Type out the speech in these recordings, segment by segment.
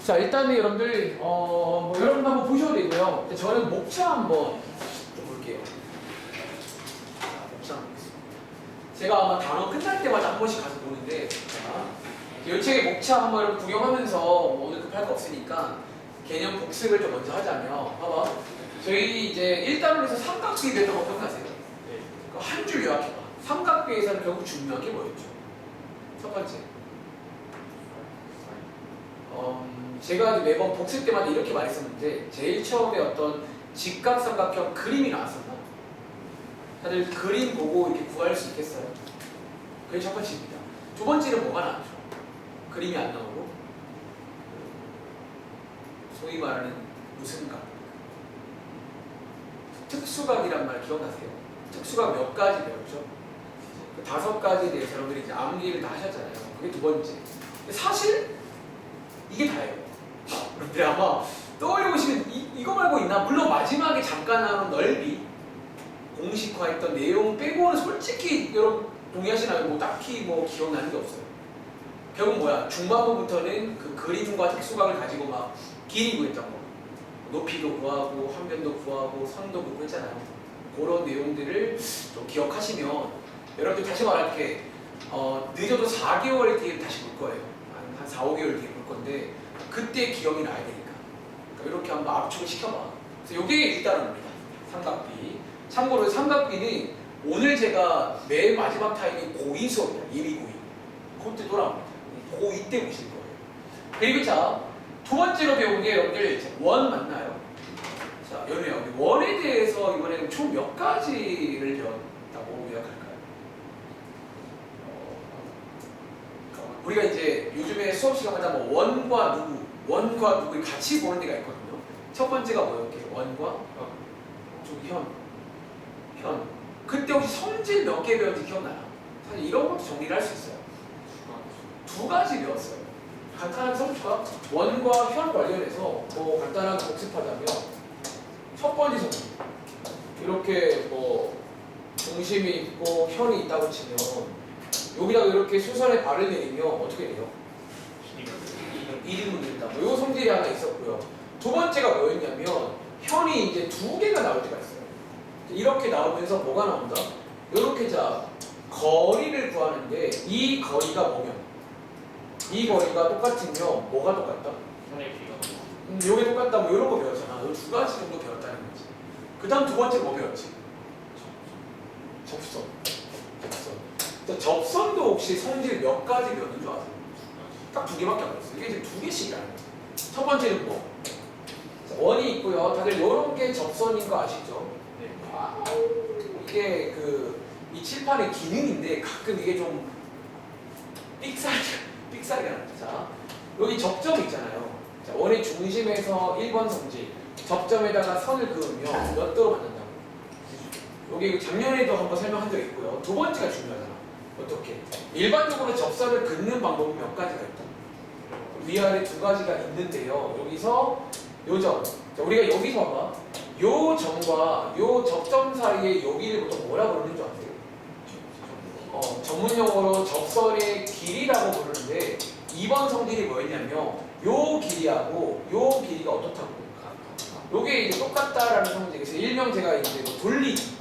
자, 일단은 여러분들, 뭐 여러분 한번 보셔도 되고요. 저는 목차 한번 좀 볼게요. 자, 목차 한번 보겠습니다. 제가 아마 단어 끝날 때마다 한 번씩 가서 보는데, 자, 이 책의 목차 한번 여러분 구경하면서 뭐 오늘 급할 거 없으니까 개념 복습을 좀 먼저 하자면, 봐봐. 저희 이제 1단원에서 삼각비에 대해서 뭐 기억나세요? 한 줄 요약해봐. 삼각비에서는 결국 중요한 게 뭐였죠? 첫 번째. 제가 매번 복습 때마다 이렇게 말했었는데 제일 처음에 어떤 직각삼각형 그림이 나왔었나? 다들 그림 보고 이렇게 구할 수 있겠어요? 그게 첫 번째입니다. 두 번째는 뭐가 나왔죠? 그림이 안 나오고 소위 말하는 무슨 각? 특수각이란 말 기억나세요? 특수각 몇 가지 배웠죠? 그 5가지에 대해서 여러분들이 이제 암기를 다 하셨잖아요. 그게 두 번째. 사실 이게 다예요. 여러분들이 아마 떠올려보시면 이거 말고 있나? 물론 마지막에 잠깐 나오는 넓이 공식화했던 내용 빼고는 솔직히 여러분 동의하시나요? 뭐 딱히 뭐 기억나는 게 없어요. 결국 뭐야? 중반부부터는 그 그림과 특수각을 가지고 막 길이 구했던 거, 높이도 구하고 한변도 구하고 선도 구하고 했잖아요. 그런 내용들을 좀 기억하시면 여러분들 다시 말할게, 늦어도 4개월 뒤에 다시 볼 거예요. 한 4, 5개월 뒤에 볼 건데 그때 기억이 나야 되니까. 그러니까 이렇게 한번 압축을 시켜봐. 그래서 이게 일단입니다. 삼각비. 참고로 삼각비는 오늘 제가 맨 마지막 타임이 고2 수업이야. 1위 고2. 그때 돌아옵니다. 고2 때 보실 거예요. 그리고 자, 두 번째로 배운 게 여러분들 원 맞나요? 자, 여러분 원에 대해서 이번에는 총 몇 가지를 배웠다고 요약할까요? 우리가 이제 요즘에 수업 시간마다 뭐 원과 누구를 같이 보는 데가 있거든요. 첫 번째가 뭐였게요? 원과 저기 현. 그때 혹시 성질 몇 개 배웠는지 기억나요? 사실 이런 것도 정리를 할 수 있어요. 2가지 배웠어요. 간단하게 써볼까? 원과 현 관련해서 뭐 간단하게 복습하자면 첫 번째 성질. 이렇게 뭐 중심이 있고 현이 있다고 치면 여기다가 이렇게 수선에 발을 내리면 어떻게 돼요? 1인분 된다. 뭐 이 성질이 하나 있었고요. 두 번째가 뭐였냐면 현이 이제 2개가 나올 때가 있어요. 이렇게 나오면서 뭐가 나온다? 이렇게 자 거리를 구하는데 이 거리가 뭐면? 이 거리가 똑같으면 뭐가 똑같다? 현의 비가 요게 똑같다 뭐 이런 거 배웠잖아. 이 2가지 정도 배웠다는 거지. 그 다음 두 번째 뭐 배웠지? 접선. 접선도 혹시 성질 몇 가지 배웠는 줄 아세요? 딱 2개밖에 안 배웠어요. 이게 이제 2개씩이라는 거죠. 첫 번째는 뭐? 자, 원이 있고요. 다들 이런 게 접선인 거 아시죠? 네. 이게 이 칠판의 기능인데 가끔 이게 좀 삑사리가 납니다. 자, 여기 접점 있잖아요. 자, 원의 중심에서 1번 성질 접점에다가 선을 그으면 몇 도로 만든다고? 여기 작년에도 한번 설명한 적 있고요. 두 번째가 중요하잖아. 어떻게? 일반적으로 접선을 긋는 방법은 몇 가지가 있다. 위아래 2가지가 있는데요. 여기서 요 점. 자, 우리가 여기서 봐봐. 요 점과 요 접점 사이에 여기를 보통 뭐라 부르는 줄 아세요? 전문용어로 접선의 길이라고 부르는데 2번 성질이 뭐였냐면 요 길이하고 요 길이가 어떻다고? 요게 이제 똑같다라는 성질. 그래서 일명 제가 이제 뭐 돌리기,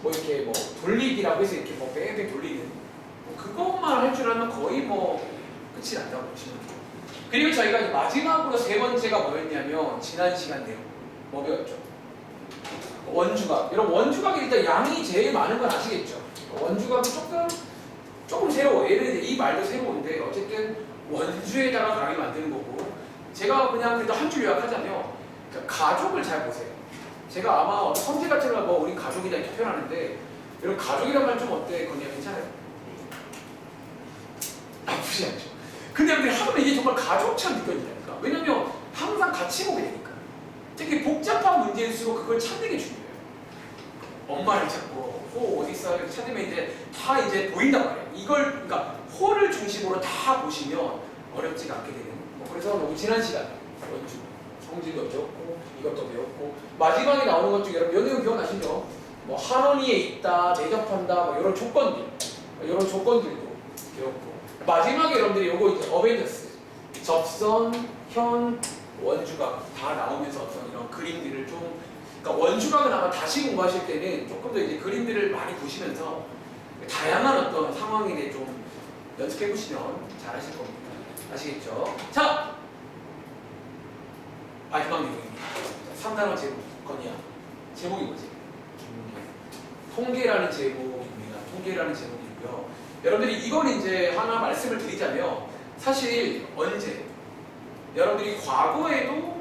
뭐 이렇게 뭐 돌리기라고 해서 이렇게 뭐 뺑뺑 돌리는 뭐 그것만 할 줄 알면 거의 뭐 끝이 난다고 보시면 돼요. 그리고 저희가 이제 마지막으로 3번째가 뭐였냐면 지난 시간 내용 뭐 배웠죠? 원주각. 여러분 원주각이 일단 양이 제일 많은 건 아시겠죠? 원주각은 조금 새로워. 얘는 이제 이 말도 새로운데 어쨌든 원주에다가 각을 만드는 거고, 제가 그냥 그래도 한 줄 요약하자면 가족을 잘 보세요. 제가 아마 성질 같은 거 뭐 우리 가족이다 이렇게 표현하는데 여러분 가족이란 말 좀 어때? 건이야 괜찮아요? 나쁘지 않죠. 근데 하면 이게 정말 가족처럼 느껴진다니까. 왜냐면 항상 같이 보게 되니까. 특히 복잡한 문제일수록 그걸 찾는 게 중요해요. 엄마를 찾고 호 어디 있어 이렇게 찾으면 이제 다 이제 보인단 말이에요. 이걸 그러니까 호를 중심으로 다 보시면 어렵지가 않게 되는. 그래서 우리 지난 시간에 원주 성질도 배웠고 이것도 배웠고 마지막에 나오는 것 중에 여러분 연예인 기억나시죠? 뭐 한원위에 있다, 내접한다, 뭐 이런 조건들도 배웠고 마지막에 여러분들이 요거 이제 어벤져스 접선, 현, 원주각 다 나오면서 어떤 이런 그림들을 좀, 그러니까 원주각은 아마 다시 공부하실 때는 조금 더 이제 그림들을 많이 보시면서 다양한 어떤 상황에 대해 좀 연습해 보시면 잘 하실 겁니다. 아시겠죠? 자, 마지막 내용입니다. 3단원 제목, 건이야. 제목이 뭐지? 통계라는 제목입니다. 통계라는 제목이고요. 여러분들이 이건 이제 하나 말씀을 드리자면 사실 언제 여러분들이 과거에도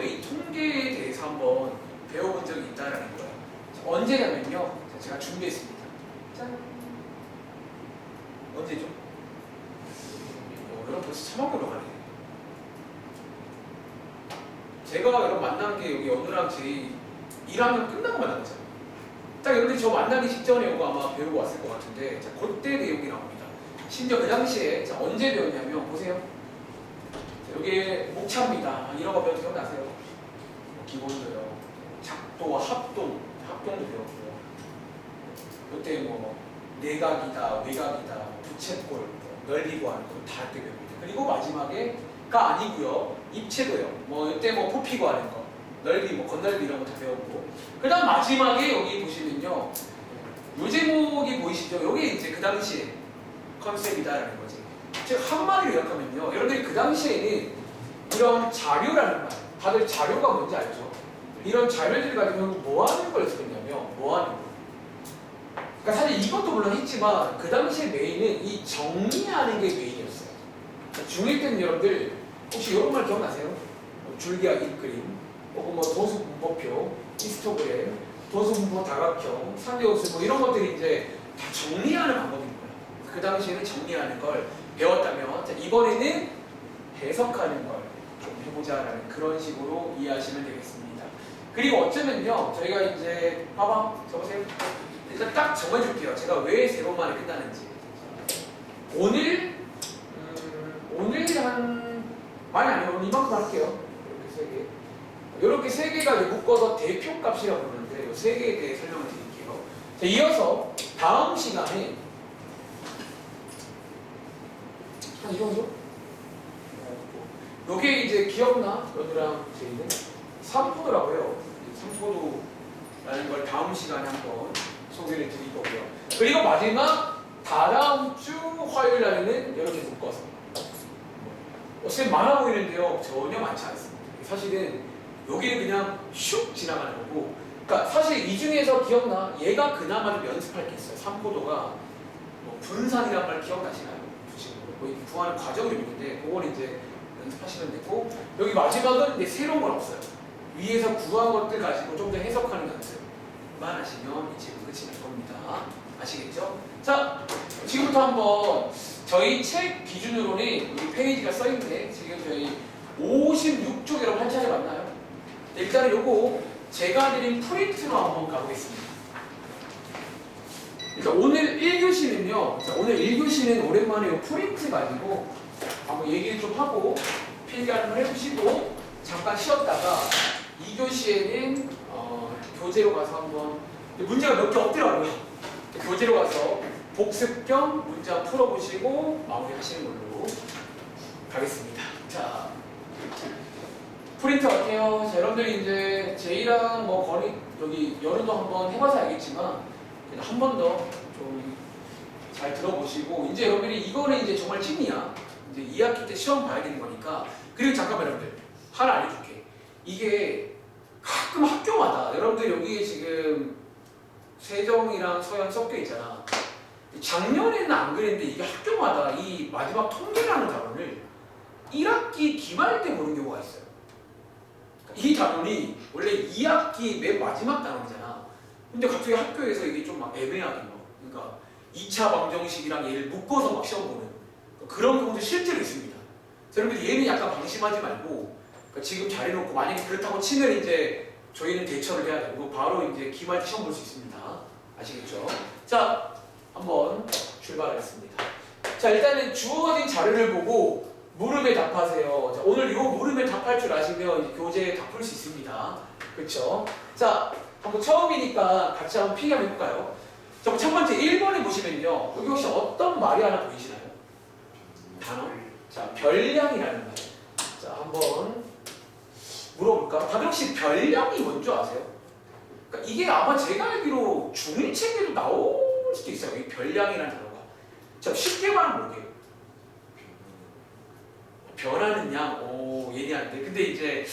이 통계에 대해서 한번 배워본 적이 있다라는 거예요. 언제냐면요. 제가 준비했습니다. 짠. 언제죠? 여러분 벌써 처먹으러 가네. 제가 여러분 만난 게 여기 연우랑 제 1학년 끝나고 만난 거잖아요. 딱 여러분들이 저 만나기 직전에 이거 아마 배우고 왔을 것 같은데, 자, 그때 내용이 나옵니다. 심지어 그 당시에 자, 언제 배웠냐면 보세요. 자, 여기에 목차입니다. 이런 거 배워도 기억나세요? 기본도요. 작도와 합동도 배웠고요. 이때 뭐 내각이다, 외각이다, 부채꼴, 넓이 구하는 거 다 이렇게 배웁니다. 그리고 마지막에가 아니고요. 입체도요. 뭐 이때 뭐 포피 구하는 거, 넓이, 뭐 건넓이 이런 거 다 배웠고. 그다음 마지막에 여기 보시면요. 요 제목이 보이시죠? 여기 이제 그 당시에 컨셉이다라는 거지. 제가 한마디로 요약하면요. 여러분들이 그 당시에는 이런 자료라는 말, 다들 자료가 뭔지 알죠? 이런 자료들을 가지고 뭐 하는 걸 쓰냐면 뭐 하는 거. 그러니까 사실 이것도 물론 했지만 그 당시에 메인은 이 정리하는 게 메인이었어요. 중1 때는 여러분들 혹시 이런 말 기억나세요? 뭐 줄기와 잇그림, 혹은 뭐 도수 분포표, 히스토그램, 도수 분포 다각형, 상대호수 뭐 이런 것들이 이제 다 정리하는 방법인 거예요. 그 당시에는 정리하는 걸 배웠다면 자, 이번에는 해석하는 걸 좀 해보자라는 그런 식으로 이해하시면 되겠습니다. 그리고 어쩌면요, 저희가 이제 봐봐, 적으세요. 일단 딱 정해줄게요. 제가 왜 세 번만에 끝나는지. 오늘 한 많이 아니에요. 오늘 이만큼 할게요. 이렇게 세 개가 묶어서 대표값이라고 부르는데 이 세 개에 대해 설명을 드릴게요. 자, 이어서 다음 시간에 한 이 정도? 요게 이제 기억나? 연우랑 제이는 3포도라고 해요. 3포도라는 걸 다음 시간에 한번 소개를 드릴 거고요. 그리고 마지막 다다음 주 화요일 날에는 이렇게 묶어서 쌤 많아 보이는데요. 전혀 많지 않습니다. 사실은 여기는 그냥 슉 지나가는 거고, 그러니까 사실 이 중에서 기억나? 얘가 그나마 좀 연습할 게 있어요. 3포도가 뭐 분산이란 말 기억나시나요? 뭐 구하는 과정이 있는데 그걸 이제 연습하시면 되고, 여기 마지막은 이제 새로운 건 없어요. 위에서 구한 것들 가지고 좀 더 해석하는 연습만 하시면 이 책은 끝이 날 겁니다. 아시겠죠? 자, 지금부터 한번 저희 책 기준으로는 이 페이지가 써있는데 지금 저희 56쪽 여러분 한 차례 맞나요? 일단은 요거 제가 드린 프린트로 한번 가보겠습니다. 일단 오늘 1교시는요. 자, 오늘 1교시는 오랜만에 요 프린트 가지고 한번 얘기를 좀 하고 필기 한번 해보시고 잠깐 쉬었다가 2교시에는 교재로 가서 한번 문제가 몇 개 없더라고요. 교재로 가서 복습 겸 문제 한번 풀어보시고 마무리 하시는 걸로 가겠습니다. 자, 프린트 어때요? 자, 여러분들이 이제 제이랑 뭐 거리 여기 연우도 한번 해봐서 알겠지만 한 번 더 좀 잘 들어보시고, 이제 여러분들이 이거는 이제 정말 찐이야. 이제 2학기 때 시험 봐야 되는 거니까. 그리고 잠깐만 여러분들 하나 알려줄게. 이게 가끔 학교마다 여러분들 여기에 지금 세정이랑 서현 섞여 있잖아. 작년에는 안 그랬는데 이게 학교마다 이 마지막 통계라는 단원을 1학기 기말 때 보는 경우가 있어요. 이 단원이 원래 2학기 맨 마지막 단원이잖아. 근데 갑자기 학교에서 이게 좀 막 애매하게 막, 그러니까 2차 방정식이랑 얘를 묶어서 막 시험 보는 그런 경우도 실제로 있습니다. 여러분들 얘는 약간 방심하지 말고, 그러니까 지금 잘해놓고 만약에 그렇다고 치면 이제 저희는 대처를 해야 되고 바로 이제 기말 시험 볼 수 있습니다. 아시겠죠? 자, 한번 출발하겠습니다. 자, 일단은 주어진 자료를 보고 물음에 답하세요. 자, 오늘 이 물음에 답할 줄 아시면 이제 교재에 답할 수 있습니다. 그렇죠? 자, 한번 처음이니까 같이 한번 필기 한번 해볼까요? 자, 첫 번째 1번에 보시면요. 여기 혹시 어떤 말이 하나 보이시나요? 단어? 자, 별량이라는 말. 자, 한번 물어볼까? 다들 혹시 별량이 뭔지 아세요? 그러니까 이게 아마 제가 알기로 중1 책에도 나올 수도 있어요. 이 별량이라는 단어가. 자, 쉽게 말하면 뭐게요? 변하는 양. 오, 예리한데. 근데 이제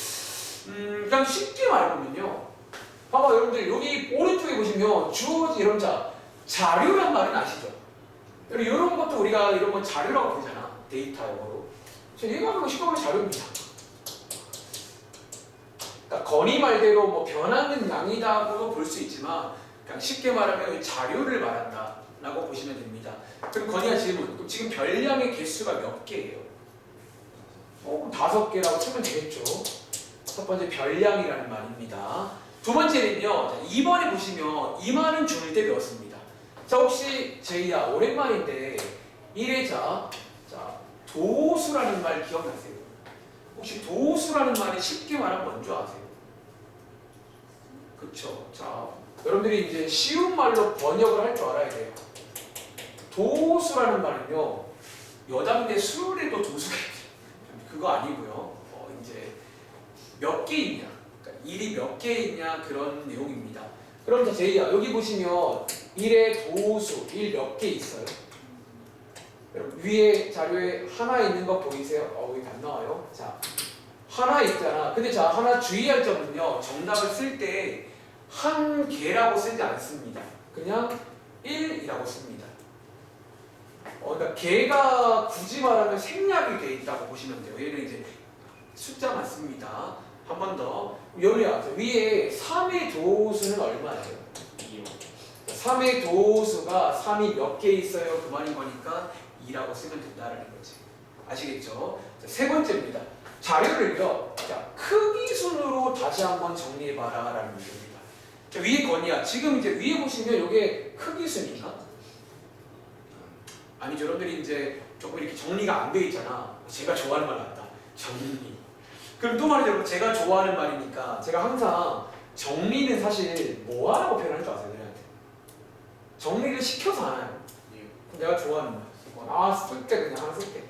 그냥 쉽게 말해보면요. 봐봐, 여러분들 여기 오른쪽에 보시면 주어진 이런 자료란 말은 아시죠? 이런 것도 우리가 이런 건 자료라고 부르잖아. 데이터 영어로. 얘가 쉽게 말하면 자료입니다. 그러니까 건의 말대로 뭐 변하는 양이다고도 볼 수 있지만 그냥 쉽게 말하면 자료를 말한다라고 보시면 됩니다. 그럼 건의와 질문. 그럼 지금 별량의 개수가 몇 개예요? 5개라고 치면 되겠죠. 첫 번째 별량이라는 말입니다. 두 번째는요. 2번에 보시면 이 말은 중1 때 배웠습니다. 자, 혹시 제이야 오랜만인데 1회자 도수라는 말 기억나세요? 혹시 도수라는 말이 쉽게 말하면 뭔지 아세요? 그쵸? 자, 여러분들이 이제 쉬운 말로 번역을 할 줄 알아야 돼요. 도수라는 말은요, 여담인데 수열에도 도수가 그거 아니고요. 이제 몇 개 있냐, 그러니까 일이 몇 개 있냐 그런 내용입니다. 그럼 자, 제이야 여기 보시면 일의 도수, 일 몇 개 있어요? 여러분 위에 자료에 하나 있는 거 보이세요? 여기 안 나와요. 자, 하나 있잖아. 근데 자, 하나 주의할 점은요. 정답을 쓸 때 한 개라고 쓰지 않습니다. 그냥 1이라고 씁니다. 그러니까 개가 굳이 말하면 생략이 돼 있다고 보시면 돼요. 얘는 이제 숫자만 씁니다. 한 번 더. 여기야 위에 3의 도수는 얼마예요? 3의 도수가 3이 몇 개 있어요? 그 말인 거니까 2라고 쓰면 된다는 거지. 아시겠죠? 자, 세 번째입니다. 자료를요. 자, 크기 순으로 다시 한번 정리해봐라 라는 문제입니다. 자, 위에 건이야. 지금 이제 위에 보시면 이게 크기 순인가? 아니죠. 여러분들이 이제 조금 이렇게 정리가 안 돼 있잖아. 제가 좋아하는 말 나왔다. 정리. 그럼 또 말이죠. 제가 좋아하는 말이니까 제가 항상 정리는 사실 뭐 하라고 표현하는 줄 아세요? 얘한테 정리를 시켜서 안 해요. 내가 좋아하는 말. 쓸 때 그냥 하나 쓸게.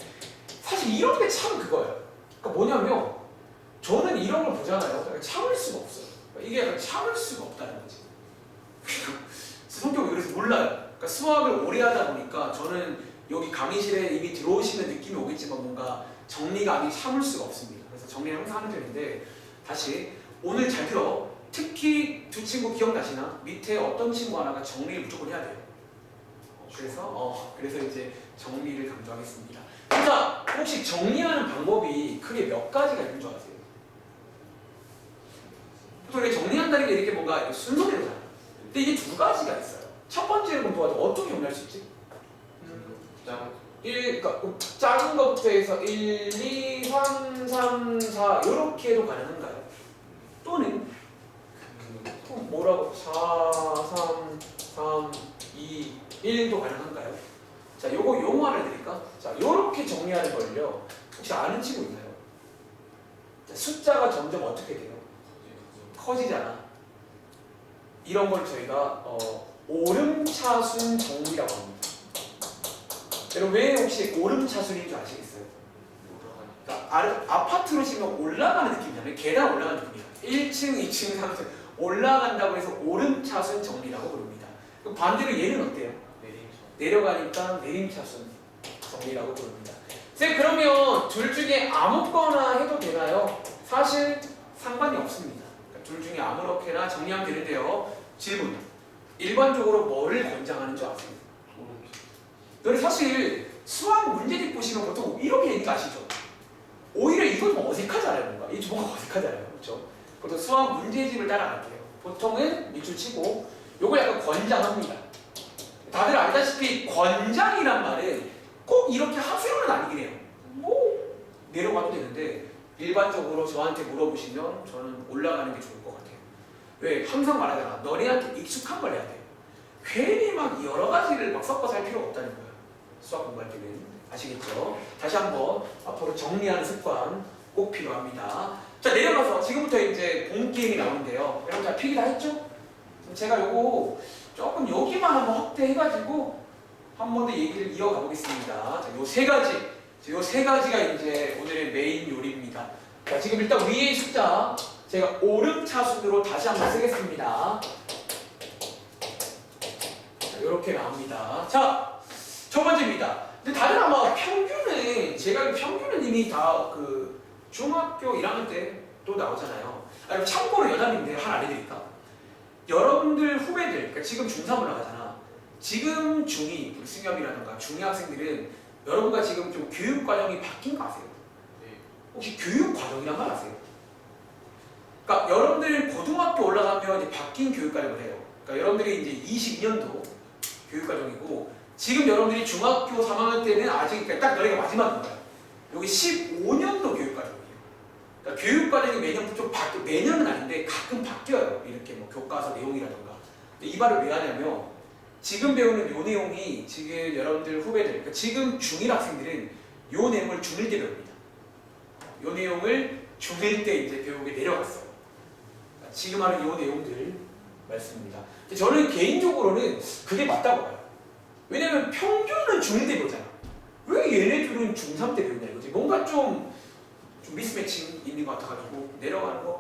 사실 이런 게 참 그거예요. 그러니까 뭐냐면 저는 이런 걸 보잖아요. 참을 수가 없어요. 이게 약간 참을 수가 없다는 거지. 성격이 그래서 몰라요. 그러니까 수학을 오래 하다 보니까 저는 여기 강의실에 이미 들어오시면 느낌이 오겠지만 뭔가 정리가 아니 참을 수가 없습니다. 그래서 정리를 항상 하는 편인데 다시 오늘 잘 들어. 특히 두 친구 기억나시나? 밑에 어떤 친구 하나가 정리를 무조건 해야 돼요. 그래서 이제 정리를 강조하겠습니다. 자, 혹시 정리하는 방법이 크게 몇 가지가 있는 줄 아세요? 보통 이렇게 정리한다는 게 이렇게 뭔가 순서대로잖아요. 근데 이게 두 가지가 있어요. 첫 번째는 도와줘. 어떻게 정리할 수 있지? 그러니까 작은 것부터 해서 1, 2, 3, 3, 4 이렇게 해도 가능한가요? 또는 뭐라고? 4, 3, 3, 2, 1도 가능한가요? 자, 요거 용어 하나 드릴까? 자, 요렇게 정리하는 걸요. 혹시 아는 친구 있나요? 자, 숫자가 점점 어떻게 돼요? 커지잖아. 이런 걸 저희가 오름차순 정리라고 합니다. 여러분 왜 혹시 오름차순인 줄 아시겠어요? 그러니까 아파트로 치면 올라가는 느낌이잖아요. 계단 올라가는 느낌이야. 1층, 2층, 3층 올라간다고 해서 오름차순 정리라고 부릅니다. 그럼 반대로 얘는 어때요? 내려가니까 내림차순 정리라고 부릅니다. 쌤, 그러면 둘 중에 아무거나 해도 되나요? 사실 상관이 없습니다. 그러니까 둘 중에 아무렇게나 정리하면 되는데요. 질문. 일반적으로 뭐를 권장하는 줄 아세요? 너는 사실 수학 문제집 보시면 보통 이렇게 있는 거 아시죠? 오히려 이거 좀 어색하잖아요. 뭔가. 이 두 번가 어색하잖아요. 그렇죠? 그래서 수학 문제집을 따라갈게요. 보통은 밑줄 치고 요걸 약간 권장합니다. 다들 알다시피 권장이란 말은 꼭 이렇게 하수요는 아니긴 해요. 뭐 내려가도 되는데 일반적으로 저한테 물어보시면 저는 올라가는 게 좋을 것 같아요. 왜? 항상 말하잖아. 너네한테 익숙한 걸 해야 돼요. 괜히 막 여러 가지를 막 섞어서 할 필요가 없다는 거야. 수학 공부할 때는. 아시겠죠? 다시 한번 앞으로 정리하는 습관 꼭 필요합니다. 자, 내려가서 지금부터 이제 본 게임이 나오는데요. 여러분 잘 필기 다 했죠? 제가 요거 조금 여기만 한번 확대해가지고 한 번 더 얘기를 이어가 보겠습니다. 자, 요 세 가지 이 세 가지가 이제 오늘의 메인 요리입니다. 자, 지금 일단 위의 숫자 제가 오름차순으로 다시 한번 쓰겠습니다. 자, 이렇게 나옵니다. 자, 첫 번째입니다. 근데 다들 아마 평균은 제가 평균은 이미 다 그 중학교 1학년 때 또 나오잖아요. 아니, 참고로 여담인데 하나 알려드릴까? 여러분들 후배들, 그러니까 지금 중3 올라가잖아. 지금 중2, 승엽이라든가 중2 학생들은 여러분과 지금 좀 교육 과정이 바뀐 거 아세요? 네. 혹시 교육 과정이란 말 아세요? 그러니까 여러분들 고등학교 올라가면 이제 바뀐 교육 과정을 해요. 그러니까 여러분들이 이제 22년도 교육 과정이고 지금 여러분들이 중학교 3학년 때는 아직 그러니까 딱 너희가 마지막인 거야. 여기 15년도 교육 과정이에요. 그러니까 교육 과정이 매년 좀 매년은 아닌데 가끔 바뀌어요. 이렇게 뭐 교과서 내용이라든가. 근데 이 말을 왜 하냐면 지금 배우는 요 내용이 지금 여러분들 후배들, 그러니까 지금 중1 학생들은 요 내용을 중1 때 배웁니다. 요 내용을 중1 때 이제 배우게 내려갔어요. 그러니까 지금 하는 요 내용들 말씀입니다. 저는 개인적으로는 그게 맞다고 봐요. 왜냐면 평균은 중1 때 배우잖아. 왜 얘네들은 중3 때 배우냐 이거지. 뭔가 좀 미스매칭 있는 것 같아가지고 내려가는 거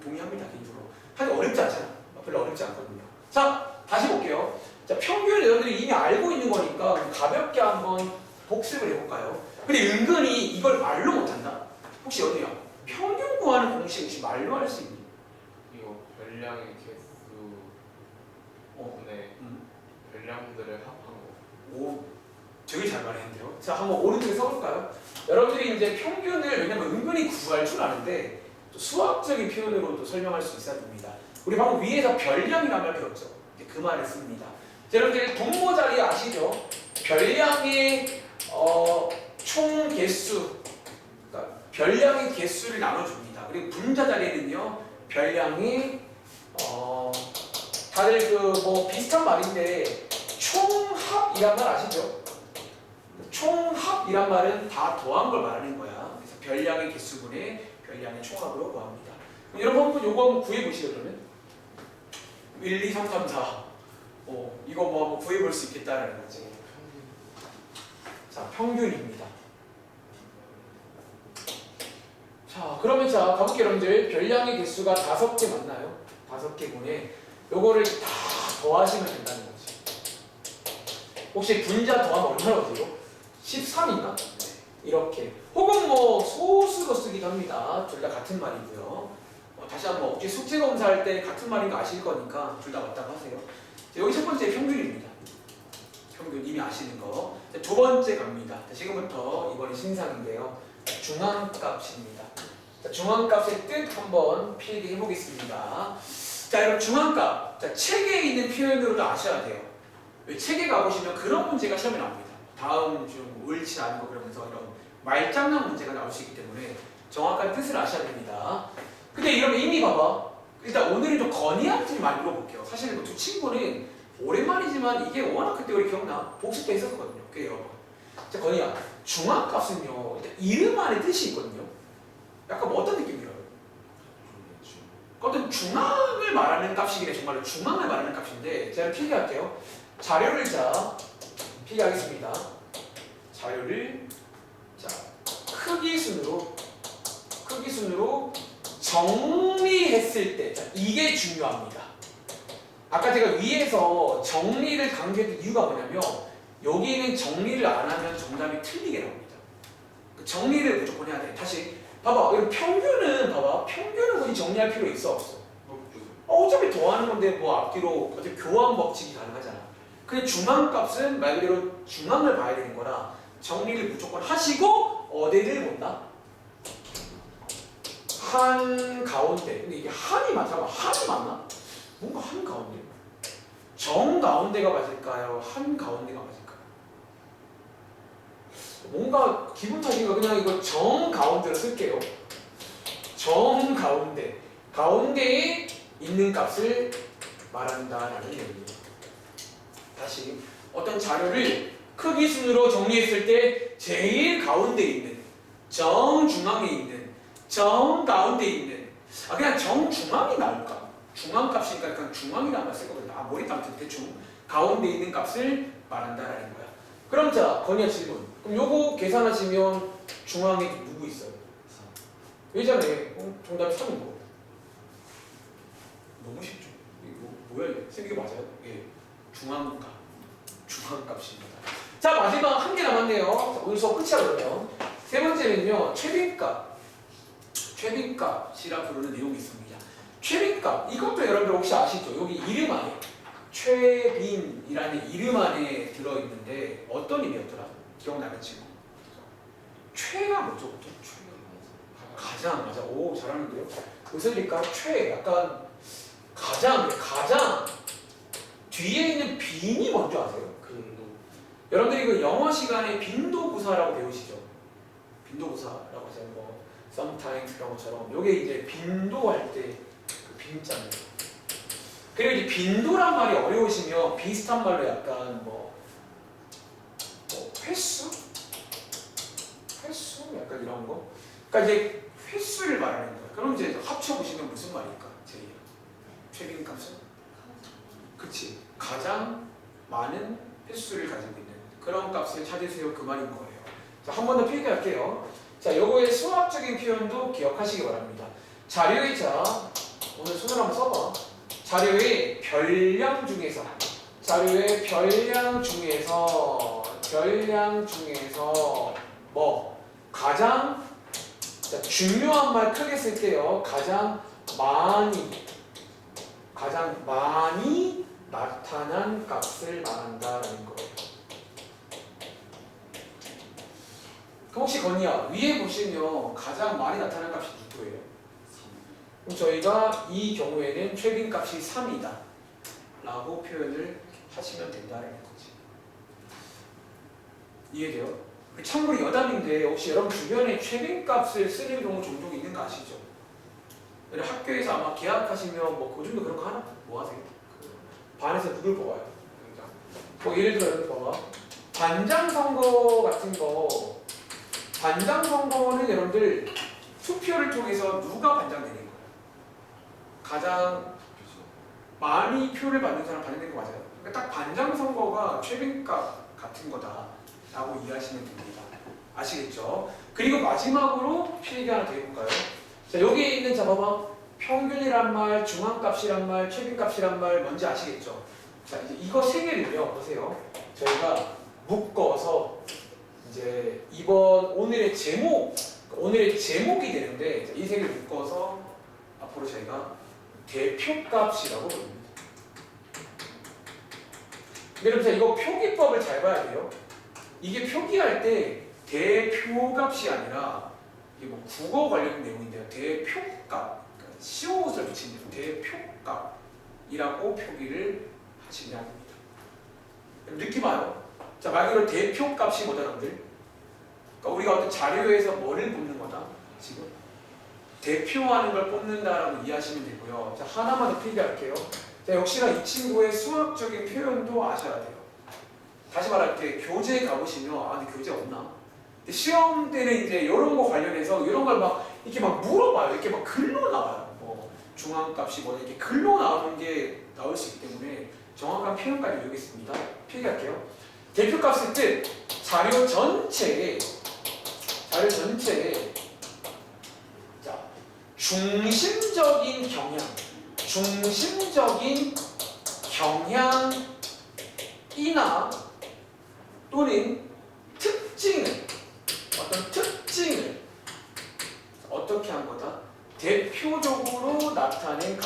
동의합니다 개인적으로. 하여튼 어렵지 않잖아. 별로 어렵지 않거든요. 자, 다시 볼게요. 자, 평균 여러분들이 이미 알고 있는 거니까 가볍게 한번 복습을 해볼까요? 근데 은근히 이걸 말로 못한다? 혹시 어디야? 평균 구하는 공식 혹시 말로 할 수 있니? 이거 별량의 개수분의 별량들을 합한 거. 오, 되게 잘 말했는데요. 자, 한번 오른쪽에 써볼까요? 여러분들이 이제 평균을 왜냐면 은근히 구할 줄 아는데 또 수학적인 표현으로도 설명할 수 있어야 됩니다. 우리 방금 위에서 별량이라는 말 배웠죠? 이제 그 말을 씁니다. 자, 여러분들 분모 자리 아시죠? 별량의 총 개수, 그러니까 별량의 개수를 나눠줍니다. 그리고 분자 자리에는요, 별량의 다들 그 뭐 비슷한 말인데 총합이란 말 아시죠? 총합이란 말은 다 더한 걸 말하는 거야. 그래서 별량의 개수분의 별량의 총합으로 구합니다. 여러분 한번 요거 한번 구해보시죠. 그러면 1, 2, 3, 3, 4 이거 뭐 한번 구해볼 수 있겠다라는 거지. 자, 평균입니다. 자, 그러면 자, 가볼게요. 여러분들 별량의 개수가 5개 맞나요? 5개분에 요거를 다 더하시면 된다는 거지. 혹시 분자 더하면 얼마나 오세요? 13인가? 이렇게. 혹은 뭐 소수로 쓰기도 합니다. 둘 다 같은 말이고요. 다시 한번 혹시 숙제 검사할 때 같은 말인 거 아실 거니까 둘 다 맞다고 하세요. 자, 여기 첫 번째 평균입니다. 평균 이미 아시는 거. 자, 두 번째 갑니다. 자, 지금부터 이번에 신상인데요. 중앙값입니다. 자, 중앙값의 뜻 한번 필기 해보겠습니다. 자, 여러분 중앙값. 자, 책에 있는 표현으로도 아셔야 돼요. 왜 책에 가보시면 그런 문제가 시험에 나옵니다. 다음 중 옳지 않은 거 그러면서 이런 말장난 문제가 나올 수 있기 때문에 정확한 뜻을 아셔야 됩니다. 근데 이러면 이미 봐봐. 일단 오늘은 좀 건의한 좀 많이 물어볼게요. 사실 두 친구는 오랜만이지만 이게 워낙 그때 우리 기억나? 복습 때 있었거든요. 꽤 여러 번. 자, 건의야. 중앙값은요. 일단 이름 안에 뜻이 있거든요. 약간 뭐 어떤 느낌이에요? 어떤 중앙을 말하는 값이긴 해. 정말로 중앙을 말하는 값인데 제가 필기할게요. 자료를 자 필기하겠습니다. 자료를 자 크기 순으로 정리했을 때 자, 이게 중요합니다. 아까 제가 위에서 정리를 강조했던 이유가 뭐냐면 여기는 정리를 안 하면 정답이 틀리게 나옵니다. 정리를 무조건 해야 돼. 다시 봐봐. 여기 평균은 봐봐. 평균은 굳이 정리할 필요 있어 없어? 어차피 더하는 건데 뭐 앞뒤로 어차피 교환 법칙이 가능하잖아. 근데 중앙값은 말 그대로 중앙을 봐야 되는 거라 정리를 무조건 하시고 어디를 본다? 한 가운데. 근데 이게 한이 맞아? 한이 맞나? 뭔가 한 가운데? 정 가운데가 맞을까요? 한 가운데가 맞을까요? 뭔가 기분 탓인가 그냥 이거 정 가운데로 쓸게요. 정 가운데. 가운데에 있는 값을 말한다라는 얘기입니다. 다시 어떤 자료를 크기 순으로 정리했을 때 제일 가운데에 있는 정중앙에 있는 정가운데에 있는 그냥 정중앙이 나올까? 중앙값이니까 그냥 중앙이라는 말 쓸 거거든요. 머리 아무튼 대충 가운데에 있는 값을 말한다라는 거야. 그럼 자 건의야 질문. 그럼 요거 계산하시면 중앙에 누구 있어요? 예전에 정답이 3인 거. 너무 쉽죠? 이거 뭐야 이게? 생긴 게 맞아요? 예. 중앙값입니다. 자, 마지막 한 개 남았네요. 자, 오늘 수업 끝이야 그러면. 세 번째는요, 최빈값이라 부르는 내용이 있습니다. 최빈값, 이것도 여러분들 혹시 아시죠? 여기 이름 안에 최빈이라는 이름 안에 들어있는데 어떤 의미였더라? 기억나는 친구? 최가 뭐죠? 보통? 가장, 맞아. 오, 잘하는데요? 의설니까 최, 약간 가장 뒤에 있는 빈이 뭔지 아세요? 여러분들이 그 영어 시간에 빈도부사라고 배우시죠? 빈도부사라고 하세요. 뭐 sometimes 그런 것처럼 요게 이제 빈도할 때 그 빈자예요. 그리고 이제 빈도란 말이 어려우시면 비슷한 말로 약간 뭐 횟수 약간 이런 거. 그러니까 이제 횟수를 말하는 거예요. 그럼 이제 합쳐 보시면 무슨 말일까? 제일 최빈값은 그치 가장 많은 횟수를 가지고 있는 그런 값을 찾으세요. 그 말인 거예요. 자, 한 번 더 필기할게요. 자, 요거의 수학적인 표현도 기억하시기 바랍니다. 자료의 오늘 손을 한번 써봐. 자료의 별량 중에서 뭐 가장 중요한 말 크게 쓸게요. 가장 많이 나타난 값을 말한다라는 거예요. 그럼 혹시 건이야 위에 보시면 가장 많이 나타난 값이 누구예요? 그럼 저희가 이 경우에는 최빈값이 3이다 라고 표현을 하시면 된다는 거지. 이해돼요? 참고로 여담인데 혹시 여러분 주변에 최빈값을 쓰는 경우 종종 있는 거 아시죠? 학교에서 아마 계약하시면 뭐 그 정도 그런 거 하나? 뭐 하세요? 반에서 누굴 뽑아요? 뭐 예를 들어 여러분 봐봐. 반장 선거는 여러분들 투표를 통해서 누가 반장 되는 거예요? 가장 많이 표를 받는 사람 반장 되는 거 맞아요? 그러니까 딱 반장 선거가 최빈값 같은 거다라고 이해하시면 됩니다. 아시겠죠? 그리고 마지막으로 필기 하나 더 해볼까요? 자, 여기에 있는 봐봐. 평균이란 말, 중앙값이란 말, 최빈값이란 말 뭔지 아시겠죠? 자, 이제 이거 세 개를요. 보세요. 저희가 묶어서 이제 오늘의 제목이 되는데 이 세 개를 묶어서 앞으로 저희가 대표값이라고 부릅니다. 근데 여러분 이거 표기법을 잘 봐야 돼요. 이게 표기할 때 대표값이 아니라 이게 뭐 국어 관련 내용인데요. 대표값, 그러니까 시옷을 붙인 대표값이라고 표기를 하시면 됩니다. 느낌 와요? 자, 말 그대로 대표값이 뭐다, 여러분들? 그러니까 우리가 어떤 자료에서 뭐를 뽑는 거다? 지금 대표하는 걸 뽑는다라고 이해하시면 되고요. 자, 하나만 더 필기할게요. 자, 역시나 이 친구의 수학적인 표현도 아셔야 돼요. 다시 말할게, 교재에 가보시면 근데 교재 없나? 근데 시험 때는 이제 이런 거 관련해서 이런 걸 이렇게 물어봐요. 이렇게 글로 나와요. 뭐 중앙값이 뭐냐 이렇게 글로 나오는 게 나올 수 있기 때문에 정확한 표현까지 외우겠습니다. 필기할게요. 대표값의 뜻, 자료 전체에 자, 중심적인 경향이나 또는 어떤 특징을 어떻게 한 거다? 대표적으로 나타낸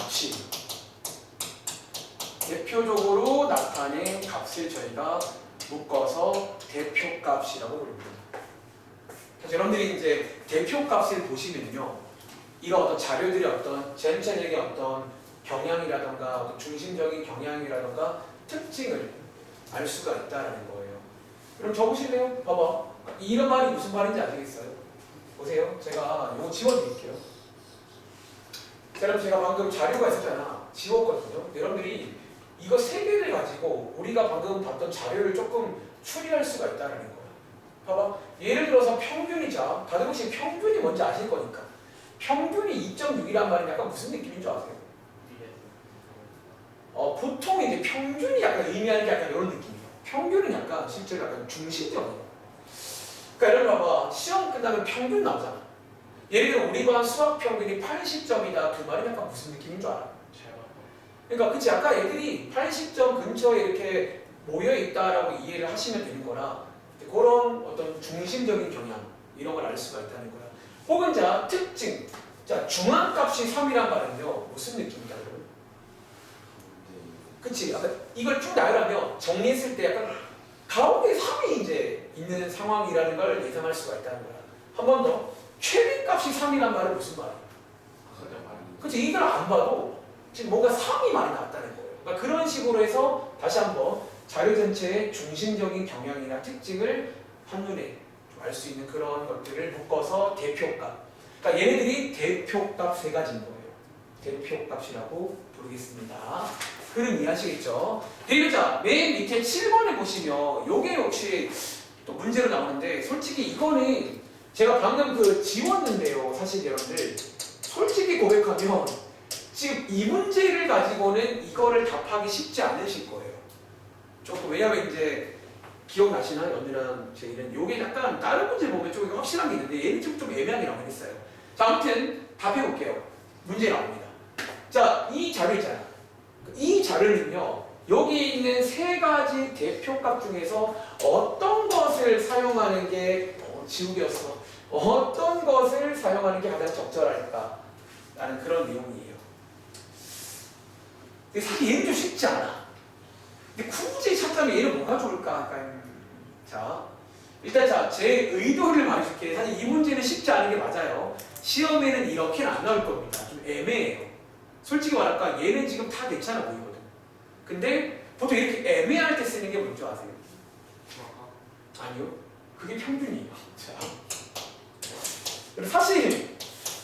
값을 저희가 묶어서 대표값이라고 부릅니다. 그래서 여러분들이 이제 대표값을 보시면요, 이런 어떤 자료들이 어떤 전체적인 어떤 경향이라던가 어떤 중심적인 경향이라던가 특징을 알 수가 있다는 거예요. 그럼 적으실래요? 봐봐. 이런 말이 무슨 말인지 아시겠어요? 보세요. 제가 이거 지워드릴게요. 여러분 제가 방금 자료가 있었잖아. 지웠거든요. 여러분들이 이거 세 개를 가지고 우리가 방금 봤던 자료를 조금 추리할 수가 있다는 거예요. 봐봐. 예를 들어서 평균이자, 다들 혹시 평균이 뭔지 아실 거니까. 평균이 2.6이란 말은 약간 무슨 느낌인 줄 아세요? 보통 이제 평균이 약간 의미하는 게 약간 이런 느낌이에요. 평균은 약간 실제로 약간 중심적이에요. 그러니까 여러분 봐봐. 시험 끝나면 평균 나오잖아. 예를 들어 우리 반 수학 평균이 80점이다. 그 말은 약간 무슨 느낌인 줄 알아? 제가 그러니까 그치 아까 애들이 80점 근처에 이렇게 모여 있다라고 이해를 하시면 되는 거라 그런 어떤 중심적인 경향 이런 걸 알 수가 있다는 거야. 혹은 자 특징. 자 중앙값이 3이란 말은요 무슨 느낌이다 여러분? 그치? 아까 이걸 쭉 나열하면 정리했을 때 약간 가운데 3이 이제 있는 상황이라는 걸 예상할 수가 있다는 거야. 한 번 더. 최빈값이 3이란 말은 무슨 말이야? 그냥 말이 그치? 이걸 안 봐도 지금 뭔가 3이 많이 나왔다는 거예요. 그러니까 그런 식으로 해서 다시 한번 자료 전체의 중심적인 경향이나 특징을 한눈에 알 수 있는 그런 것들을 묶어서 대표값. 그러니까 얘네들이 대표값 세 가지인 거예요. 대표값이라고 부르겠습니다. 흐름 이해하시겠죠? 그리고 자, 맨 밑에 7번에 보시면 요게 혹시 또 문제로 나오는데 솔직히 이거는 제가 방금 그 지웠는데요. 사실 여러분들 솔직히 고백하면 지금 이 문제를 가지고는 이거를 답하기 쉽지 않으실 거예요. 조금 왜냐면 이제 기억나시나요? 언니랑 제이는 요게 약간 다른 문제 보면 좀 확실한 게 있는데 얘는 좀 애매하게 나오긴 했어요. 자, 아무튼 답해볼게요. 문제 나옵니다. 자, 이 자료 있잖아. 이 자료는요. 여기 있는 세 가지 대표값 중에서 어떤 것을 사용하는 게 지우개였어. 어떤 것을 사용하는 게 가장 적절할까? 라는 그런 내용이에요. 근데 사실 얘는 좀 쉽지 않아. 근데 굳이 찾자면 얘는 뭐가 좋을까? 자, 일단 자, 제 의도를 말해줄게. 사실 이 문제는 쉽지 않은 게 맞아요. 시험에는 이렇게는 안 나올 겁니다. 좀 애매해요. 솔직히 말할까? 얘는 지금 다 괜찮아 보이거든. 근데 보통 이렇게 애매할 때 쓰는 게 뭔지 아세요? 아니요. 그게 평균이에요. 자, 사실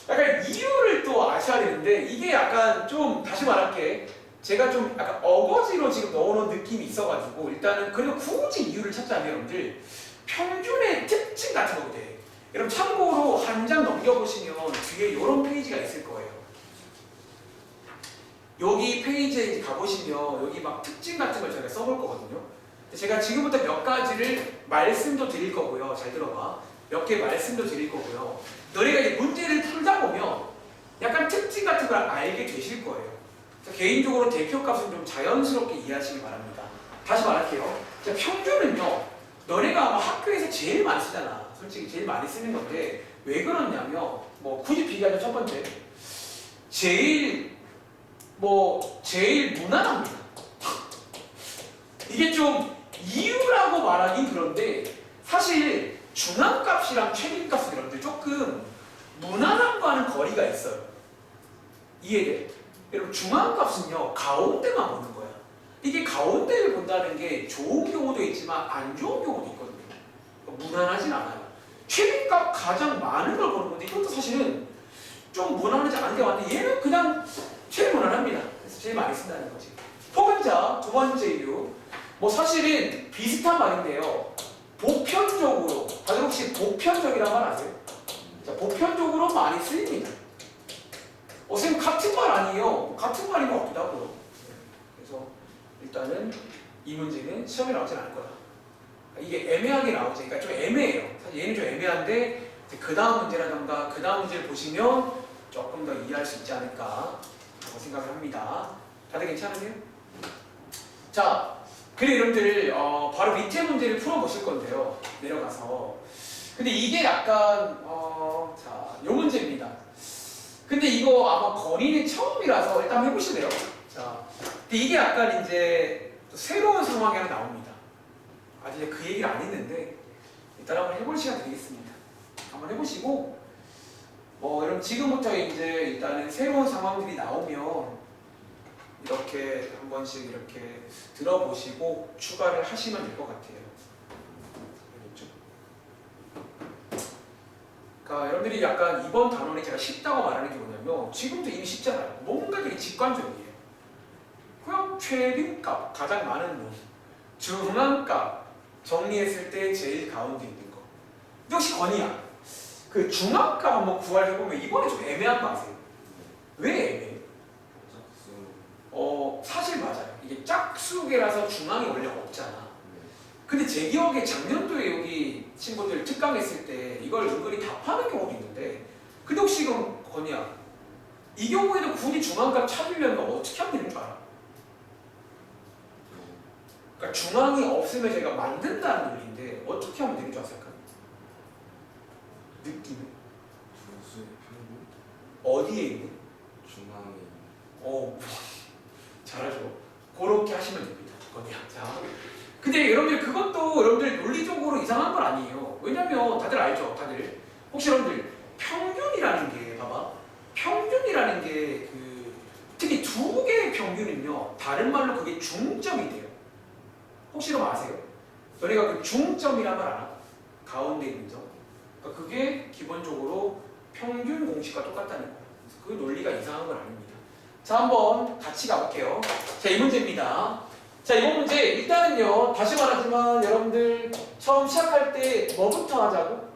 약간 이유를 또 아셔야 되는데 이게 약간 좀 다시 말할게. 제가 좀 약간 어거지로 지금 넣어놓은 느낌이 있어가지고 일단은 그래도 굳이 이유를 찾자면 여러분들 평균의 특징 같은 거거든. 여러분 참고로 한 장 넘겨보시면 뒤에 이런 페이지가 있을 거예요. 여기 페이지에 이제 가보시면 여기 막 특징 같은 걸 제가 써볼 거거든요. 제가 지금부터 몇 가지를 말씀도 드릴 거고요. 잘 들어봐. 몇 개 말씀도 드릴 거고요. 너희가 이제 문제를 풀다 보면 약간 특징 같은 걸 알게 되실 거예요. 개인적으로 대표값은 좀 자연스럽게 이해하시기 바랍니다. 다시 말할게요. 자, 평균은요. 너네가 아마 학교에서 제일 많이 쓰잖아. 솔직히 제일 많이 쓰는 건데 왜 그러냐면 뭐 굳이 비교하면 첫 번째 제일 무난합니다. 이게 좀 이유라고 말하긴 그런데 사실 중앙값이랑 최빈값은 여러분들 조금 무난함과는 거리가 있어요. 이해돼? 여러분 중앙값은요 가운데만 보는 거야. 이게 가운데를 본다는 게 좋은 경우도 있지만 안 좋은 경우도 있거든요. 무난하진 않아요. 최빈값 가장 많은 걸 보는 건데 이것도 사실은 좀 무난하지 않은 게 맞는데 얘는 그냥 제일 무난합니다. 그래서 제일 많이 쓴다는 거지. 혹은 자, 두 번째 이유. 뭐 사실은 비슷한 말인데요. 보편적으로, 다들 혹시 보편적이란 말 아세요? 자, 보편적으로 많이 쓰입니다. 선생님 같은 말 아니에요? 같은 말인 것 같기도 하고요. 그래서 일단은 이 문제는 시험에 나오진 않을 거다. 이게 애매하게 나오지. 그러니까 좀 애매해요. 사실 얘는 좀 애매한데 그 다음 문제라던가 그 다음 문제를 보시면 조금 더 이해할 수 있지 않을까 라고 생각을 합니다. 다들 괜찮으세요? 자, 그리고 여러분들 바로 밑에 문제를 풀어보실 건데요. 내려가서. 근데 이게 약간 자, 요 문제입니다. 근데 이거 아마 건의는 처음이라서 일단 해보실래요? 자, 근데 이게 약간 이제 또 새로운 상황이 하나 나옵니다. 아직 이제 그 얘기를 안 했는데 일단 한번 해볼 시간 드리겠습니다. 한번 해보시고 여러분 지금부터 이제 일단은 새로운 상황들이 나오면 이렇게 한 번씩 이렇게 들어보시고 추가를 하시면 될 것 같아요. 알겠죠? 그러니까 여러분들이 약간 이번 단원이 제가 쉽다고 말하는 게 뭐냐면 지금도 이미 쉽잖아요. 뭔가 되게 직관적이에요. 그냥 최빈값 가장 많은 놈, 중앙값 정리했을 때 제일 가운데 있는 거. 근데 혹시 건이야. 그 중앙값 한번 구하려보면 이번에 좀 애매한 거 아세요? 왜 애매해요? 사실 맞아요. 이게 짝수계라서 중앙이 원래 없잖아. 근데 제 기억에 작년도에 여기 친구들 특강했을 때 이걸 은근히 답하는 경우도 있는데, 근데 혹시 지금 건이야, 이 경우에도 굳이 중앙값 찾으려면 어떻게 하면 되는 줄 알아? 그러니까 중앙이 없으면 저희가 만든다는 논리인데 어떻게 하면 되는 줄 아실까요? 느낌은? 분수의 평균? 어디에 있는? 중앙에 잘하죠. 그렇게 하시면 됩니다. 건이야. 자, 근데 여러분들 그것도 여러분들 논리적으로 이상한 건 아니에요. 왜냐면 다들 알죠. 다들 혹시 여러분들 평균이라는 게 봐봐. 평균이라는 게 특히 두 개의 평균은요. 다른 말로 그게 중점이 돼요. 혹시 그거 아세요? 너네가 그 중점이란 말 알아? 가운데 있는 점. 그러니까 그게 기본적으로 평균 공식과 똑같다는 거예요. 그래서 그 논리가 이상한 건 아닙니다. 자, 한번 같이 가볼게요. 자, 이 문제입니다. 자, 이번 문제 일단은요. 다시 말하지만 여러분들 처음 시작할 때 뭐부터 하자고?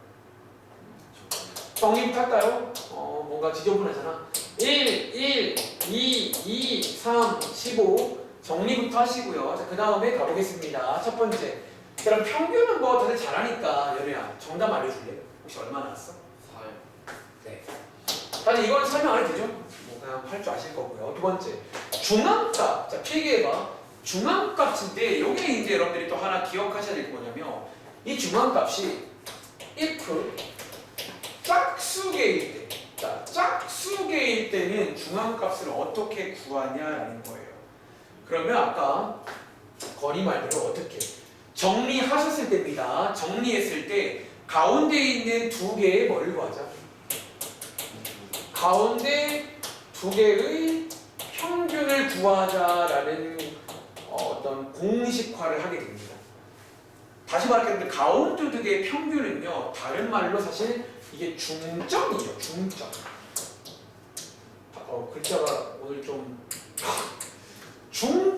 정리부터 할까요? 뭔가 지저분하잖아. 1, 2, 3, 15 정리부터 하시고요. 자, 그 다음에 가보겠습니다. 첫 번째. 그럼 평균은 뭐 다들 잘하니까 연우야 정답 알려줄래? 혹시 얼마 나왔어? 4요. 네. 다들 이거는 설명 안 해도 되죠? 뭐 그냥 할 줄 아실 거고요. 두 번째. 중앙값. 자, 필기해봐. 중앙값인데 요게 이제 여러분들이 또 하나 기억하셔야 될 게 뭐냐면 이 중앙값이 if 짝수개일 때, 자, 짝수개일 때는 중앙값을 어떻게 구하냐라는 거예요. 그러면 아까 건이 말대로 어떻게 정리하셨을 때입니다. 정리했을 때 가운데 있는 두 개의 뭐를 구하자? 가운데 두 개의 평균을 구하자라는 어떤 공식화를 하게 됩니다. 다시 말하면 가운데 두 개의 평균은요. 다른 말로 사실 이게 중점이죠. 중점. 글자가 오늘 좀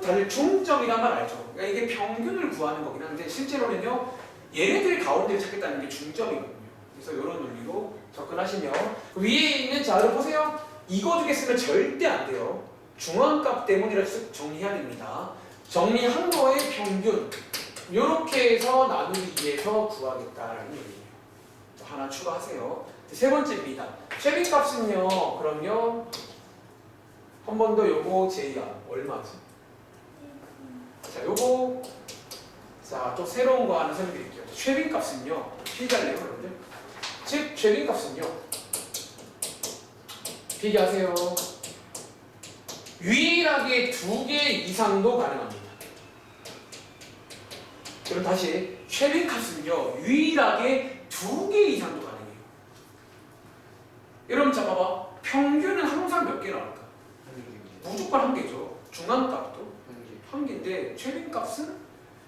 다들 중점이란 말 알죠? 그러니까 이게 평균을 구하는 거긴 한데 실제로는요. 얘네들 가운데를 찾겠다는 게 중점이거든요. 그래서 이런 논리로 접근하시면 위에 있는 자를 보세요. 이거 두 개 쓰면 절대 안 돼요. 중앙값 때문이라 정리해야 됩니다. 정리한 거의 평균 이렇게 해서 나누기에서 구하겠다라는 얘기예요. 하나 추가하세요. 세 번째입니다. 최빈값은요. 그럼요. 한 번 더 요거 제이야 얼마지? 자 요거 자 또 새로운 거 하나 설명드릴게요. 최빈값은요. 필기할래요 여러분들? 즉 최빈값은요. 필기하세요. 유일하게 두 개 이상도 가능합니다. 그럼 다시 최빈값은요. 유일하게 두 개 이상도 가능해요. 여러분 자 봐봐. 평균은 항상 몇 개 나올까? 무조건 한 개죠. 중앙값도 한 개인데 최빈값은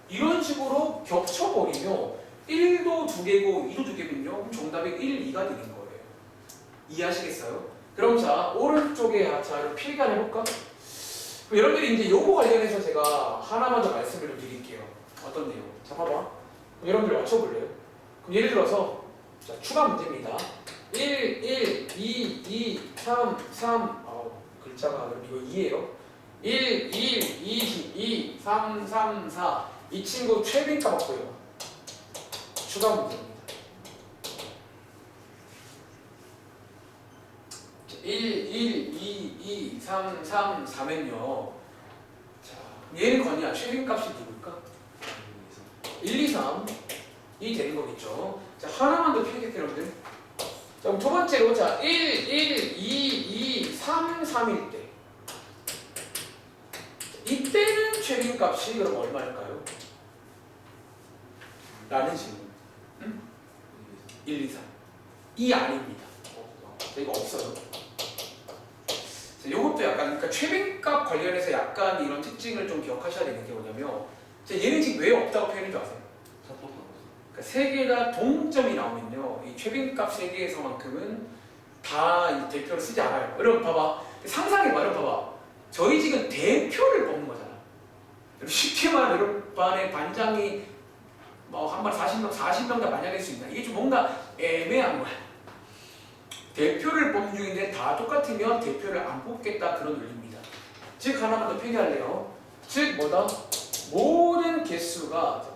이런 식으로 겹쳐버리며 1도 두 개고 2도 두 개면요. 정답이 1, 2가 되는 거예요. 이해하시겠어요? 그럼 자 오른쪽에 자 필기한 해볼까? 여러분들이 이제 요거 관련해서 제가 하나만 더 말씀을 좀 드릴게요. 어떤 내용? 자 봐봐. 여러분들 맞춰볼래요? 그럼 예를 들어서 자 추가 문제입니다. 1, 1, 2, 3, 3 글자가 그럼 이거 2예요. 1, 2, 3, 3, 4 이 친구 최빈값 없고요. 추가 문제입니다. 1, 2, 3, 4면요. 자, 얘는 건이야. 최빈값이 누굴까? 1, 2, 3이 되는 거겠죠. 자, 하나만 더 필기할게요, 여러분들. 자, 그럼 두 번째로 자, 1, 2, 3, 3일 때 이때는 최빈값이 그럼 얼마일까요? 라는 질문. 1, 2, 3. 이 아닙니다. 이거 없어요. 자, 이것도 약간 그러니까 최빈값 관련해서 약간 이런 특징을 좀 기억하셔야 되는 게 뭐냐면 자, 얘는 지금 왜 없다고 표현한 줄 아세요? 그러니까 세 개 다 동점이 나오면요, 이 최빈값 세 개에서만큼은 다 이 대표를 쓰지 않아요. 여러분 봐봐, 상상해봐. 여러분 봐봐, 저희 지금 대표를 뽑는 거잖아. 쉽게 말하면 여러분 반에 반장이 뭐 한 번 40명 다 만나낼 수 있나? 이게 좀 뭔가 애매한 거야. 대표를 뽑는 중인데 다 똑같으면 대표를 안 뽑겠다 그런 논리입니다. 즉 하나만 더 필기할래요. 즉 뭐다? 모든 개수가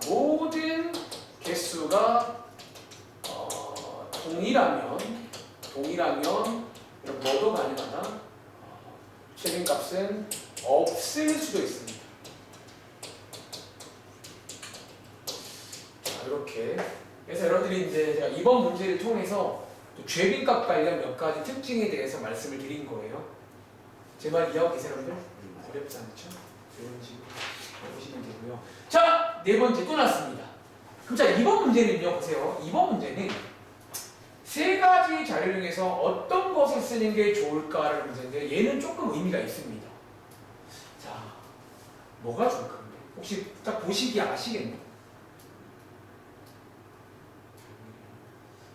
동일하면 이런 뭐도 가능하다. 최빈값은 없을 수도 있습니다. 자, 이렇게. 그래서 여러분들이 이제 제가 이번 문제를 통해서 또 최빈값 관련 몇 가지 특징에 대해서 말씀을 드린 거예요. 제 말 이해하고 계세요, 여러분들? 어렵지 않죠? 이런 식으로 보시면 되고요. 자, 네 번째 또 나왔습니다. 그럼 자, 이번 문제는요, 보세요. 이번 문제는 세 가지 자료 중에서 어떤 것을 쓰는 게 좋을까라는 문제인데 얘는 조금 의미가 있습니다. 자, 뭐가 좋을까? 근데? 혹시 딱 보시기 아시겠나요?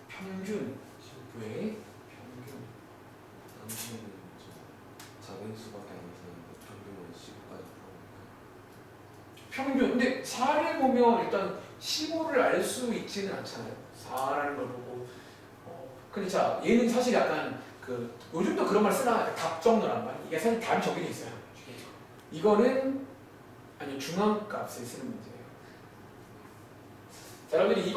평균. 왜? 평균. 남수는 작은 수밖에 안 되는데 평균은 15까지 평균. 근데 4를 보면 일단 15를 알 수 있지는 않잖아요. 4라는 걸 보고. 근데 자, 얘는 사실 약간 그 요즘도 그런 말 쓰나? 답정너란 말. 이게 사실 답이 적혀져 있어요. 이거는 아니 중앙값을 쓰는 문제예요. 자, 여러분들이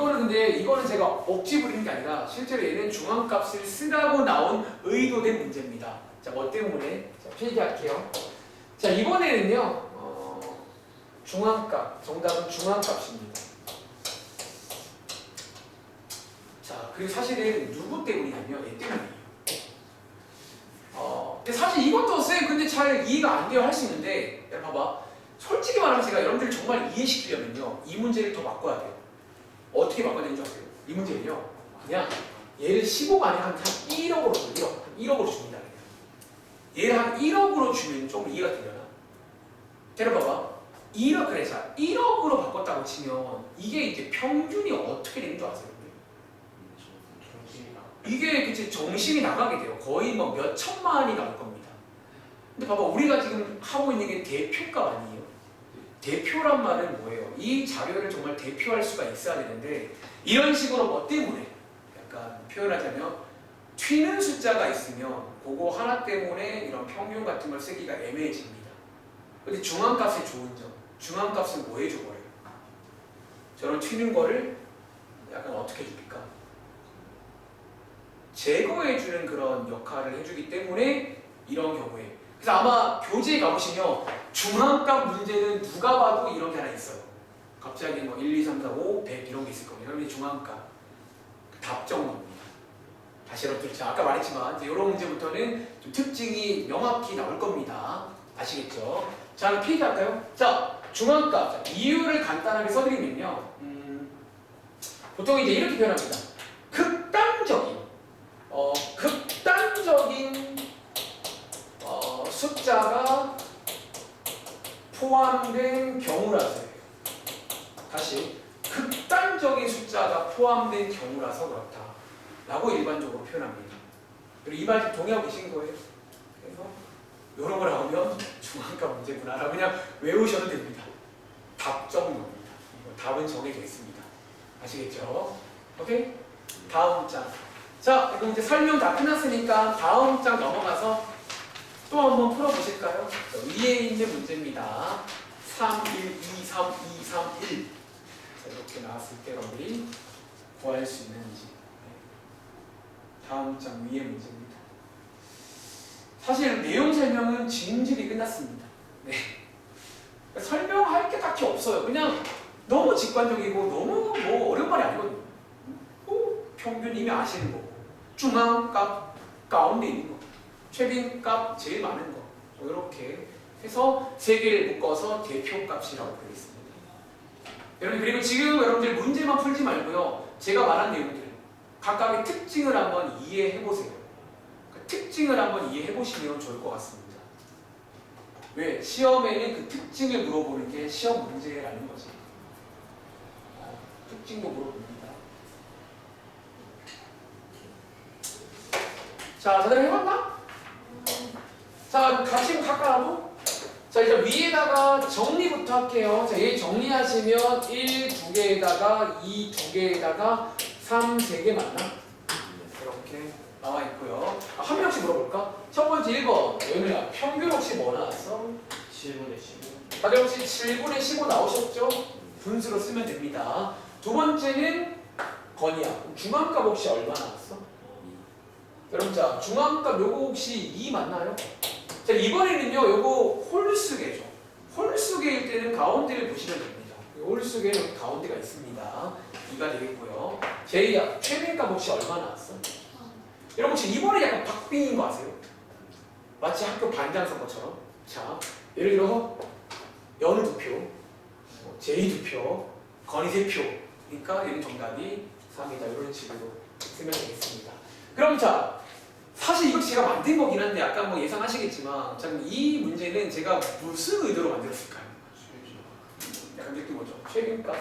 이거는 제가 억지 부리는 게 아니라 실제로 얘는 중앙값을 쓰라고 나온 의도된 문제입니다. 자, 뭐 때문에? 자, 필기할게요. 자, 이번에는요. 중앙값. 정답은 중앙값입니다. 자, 그리고 사실은 누구 때문이냐면 얘 때문이에요. 근데 사실 이것도 쌤 근데 잘 이해가 안 돼요 할 수 있는데 여러분 봐봐. 솔직히 말하면 제가 여러분들 정말 이해시키려면요 이 문제를 더 바꿔야 돼요. 어떻게 바꿔야 되는 줄 아세요? 이 문제는요 그냥 얘를 15가 아니라 한 1억으로 줘. 1억으로 줍니다. 얘를 한 1억으로 주면 좀 이해가 되려나? 때려봐봐. 1억 그래 자 1억으로 바꿨다고 치면 이게 이제 평균이 어떻게 되는 줄 아세요? 이게 그치 정신이 나가게 돼요. 거의 뭐 몇 천만이 나올 겁니다. 근데 봐봐 우리가 지금 하고 있는 게 대표값 아니에요? 대표란 말은 뭐예요? 이 자료를 정말 대표할 수가 있어야 되는데 이런 식으로 뭐 때문에 약간 표현하자면 튀는 숫자가 있으면 그거 하나 때문에 이런 평균 같은 걸 쓰기가 애매해집니다. 근데 중앙값이 좋은 점 중앙값은 뭐 해줘버려요? 저런 튀는 거를 약간 어떻게 해줍니까? 제거해주는 그런 역할을 해주기 때문에 이런 경우에 그래서 아마 교재에 가보시면 중앙값 문제는 누가 봐도 이런 게 하나 있어요. 갑자기 뭐 1, 2, 3, 4, 5, 100 이런 게 있을 겁니다. 그럼 중앙값 답정너입니다. 다시 여러분들 제가 아까 말했지만 이제 이런 문제부터는 좀 특징이 명확히 나올 겁니다. 아시겠죠? 자 그럼 필기할까요? 자 중앙값 자, 이유를 간단하게 써드리면요 보통 이제 이렇게 표현합니다. 극단적인 숫자가 포함된 경우라서요. 다시 극단적인 숫자가 포함된 경우라서 그렇다 라고 일반적으로 표현합니다. 그리고 이 말 동의하고 계신 거예요. 그래서 이런 걸 나오면 중앙값 문제구나 라고 그냥 외우셔도 됩니다. 답정너입니다. 답은 정해져 있습니다. 아시겠죠? 오케이? 다음 장. 자, 그럼 이제 설명 다 끝났으니까 다음 장 넘어가서 또 한번 풀어보실까요? 자, 위에 있는 문제입니다. 3, 1, 2, 3, 2, 3, 1. 자, 이렇게 나왔을 때 여러분들이 구할 수 있는지. 다음 장 위의 문제입니다. 사실 내용 설명은 진질이 끝났습니다. 네. 설명할 게 딱히 없어요. 그냥 너무 직관적이고 너무 뭐 어려운 말이 아니거든요. 평균 이미 아시는 거고 중앙값 가운데 있는 거 최빈값 제일 많은 거 이렇게 해서 세 개를 묶어서 대표값이라고 부르겠습니다. 여러분 그리고 지금 여러분들 문제만 풀지 말고요 제가 말한 내용들 각각의 특징을 한번 이해해 보세요. 그 특징을 한번 이해해 보시면 좋을 것 같습니다. 왜? 시험에는 그 특징을 물어보는 게 시험 문제라는 거지. 특징도 물어봅니다. 자, 다들 해봤나? 자, 같이 각각 자, 일단 위에다가 정리부터 할게요. 자, 얘 정리하시면 1, 2개에다가 2, 2개에다가 3, 3개 맞나? 이렇게 나와 있고요. 한 명씩 물어볼까? 첫 번째 1번. 여기는 평균 혹시 뭐 나왔어? 7분의 15 다들 혹시 7분의 15 나오셨죠? 분수로 쓰면 됩니다. 두 번째는 건이야. 중앙값 혹시 얼마 나왔어? 여러분 자 중앙값 요거 혹시 2 맞나요? 자 이번에는요 요거 홀수계죠. 홀수계일 때는 가운데를 보시면 됩니다. 홀수계는 여기 가운데가 있습니다. 2가 되겠고요. 제이야 최빈값 혹시 얼마 나왔어? 여러분 혹시 이번에 약간 박빙인 거 아세요? 마치 학교 반장 선거처럼. 자 예를 들어 연우 2표, 제이 2표, 건이 3표. 그러니까 얘는 정답이 3이다. 이런 식으로 쓰면 되겠습니다. 그럼 자 사실 이거 제가 만든 거긴 한데 약간 뭐 예상하시겠지만 자, 이 문제는 제가 무슨 의도로 만들었을까요? 약간 느낌 오죠? 최빈값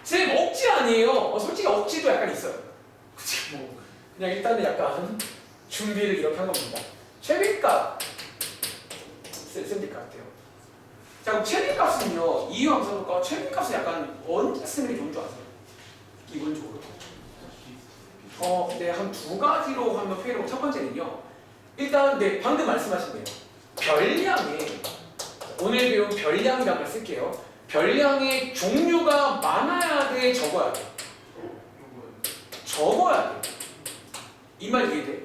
쌤 억지 아니에요. 솔직히 억지도 약간 있어요. 그치 뭐 그냥 일단은 약간 준비를 이렇게 한 겁니다. 최빈값 쓸 것 같아요. 자 그럼 최빈값은요 이유함수니까 최빈값은 약간 언제 쓰는 게 좋은 줄 아세요? 기본적으로 네, 한 두 가지로 한번 표현해보고 첫 번째는요. 일단 네, 방금 말씀하신 대로 별량에 오늘 배운 별량이라는 걸 쓸게요. 별량의 종류가 많아야 돼, 적어야 돼? 적어야 돼. 이 말 이해돼?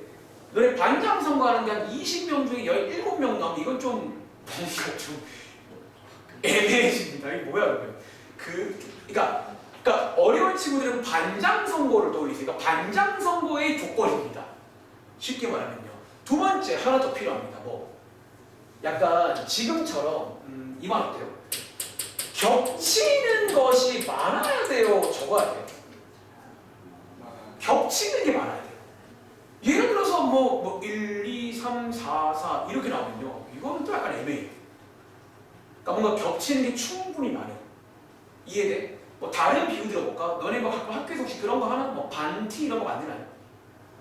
너네 반장 선거하는데 한 20명 중에 17명 나오면 이건 좀 뭔가 좀 애매해집니다. 이게 뭐야 그러면? 그러니까 어려운 친구들은 반장 선거를 떠올리세요. 그러니까 반장 선거의 조건입니다. 쉽게 말하면요. 두 번째 하나 더 필요합니다. 뭐 약간 지금처럼 이 말 어때요? 겹치는 것이 많아야 돼요. 적어야 돼요. 겹치는 게 많아야 돼요. 예를 들어서 뭐 1, 2, 3, 4, 4 이렇게 나오면요. 이거는 또 약간 애매해요. 그러니까 뭔가 겹치는 게 충분히 많아요. 이해돼? 뭐 다른 비유 들어볼까? 너네 뭐 학교에서 혹시 그런 거 하나? 뭐 반티 이런 거 만드나요?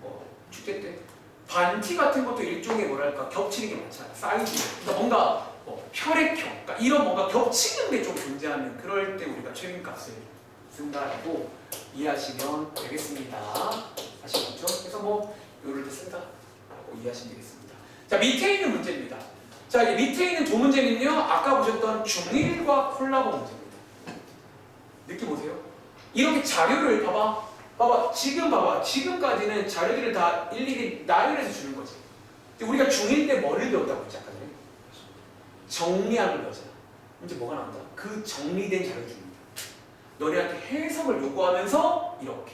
뭐 축제 때 반티 같은 것도 일종의 뭐랄까 겹치는 게 많잖아. 사이즈. 그러니까 뭔가 뭐 혈액형. 그러니까 이런 뭔가 겹치는 게 좀 존재하는 그럴 때 우리가 최빈값을 쓴다라고 이해하시면 되겠습니다. 아시겠죠? 그래서 뭐 요럴 때 쓴다라고 이해하시면 되겠습니다. 자 밑에 있는 문제입니다. 자 이 밑에 있는 두 문제는요 아까 보셨던 중1과 콜라보 문제입니다. 느낌 오세요? 이렇게 자료를 봐봐 지금까지는 자료들을 다 일일이 나열해서 주는 거지. 근데 우리가 중1 때 뭐를 배웠다고 했지 아까 전에? 정리하는 거잖아. 이제 뭐가 나온다? 그 정리된 자료를 줍니다. 너네한테 해석을 요구하면서 이렇게